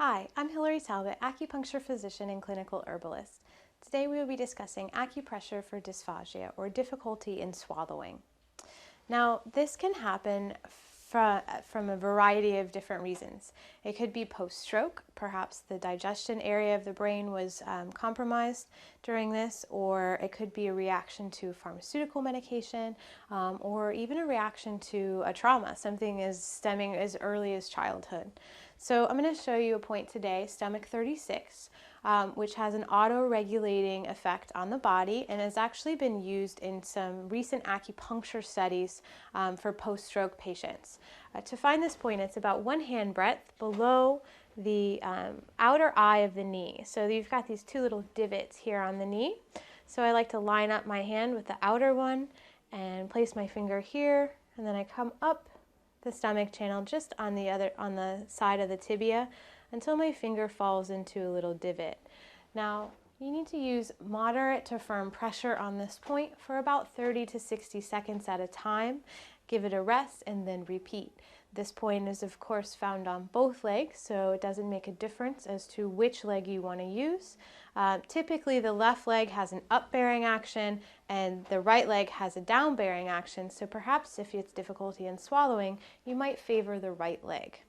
Hi, I'm Hilary Talbot, acupuncture physician and clinical herbalist. Today we will be discussing acupressure for dysphagia, or difficulty in swallowing. Now, this can happen from a variety of different reasons. It could be post-stroke, perhaps the digestion area of the brain was compromised during this, or it could be a reaction to pharmaceutical medication, or even a reaction to a trauma, something stemming as early as childhood. So I'm going to show you a point today, stomach 36, which has an auto-regulating effect on the body and has actually been used in some recent acupuncture studies for post-stroke patients. To find this point, it's about 1 hand breadth below the outer eye of the knee. So you've got these two little divots here on the knee. So I like to line up my hand with the outer one and place my finger here, and then I come up the stomach channel just on the side of the tibia until my finger falls into a little divot. Now, you need to use moderate to firm pressure on this point for about 30 to 60 seconds at a time. Give it a rest and then repeat. This point is of course found on both legs, so it doesn't make a difference as to which leg you want to use. Typically the left leg has an up-bearing action and the right leg has a down-bearing action, so perhaps if it's difficulty in swallowing, you might favor the right leg.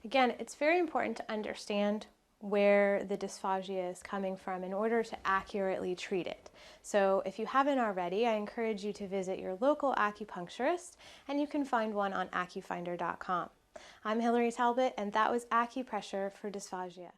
Again, it's very important to understand where the dysphagia is coming from in order to accurately treat it. So if you haven't already, I encourage you to visit your local acupuncturist, and you can find one on acufinder.com. I'm Hilary Talbot, and that was Acupressure for Dysphagia.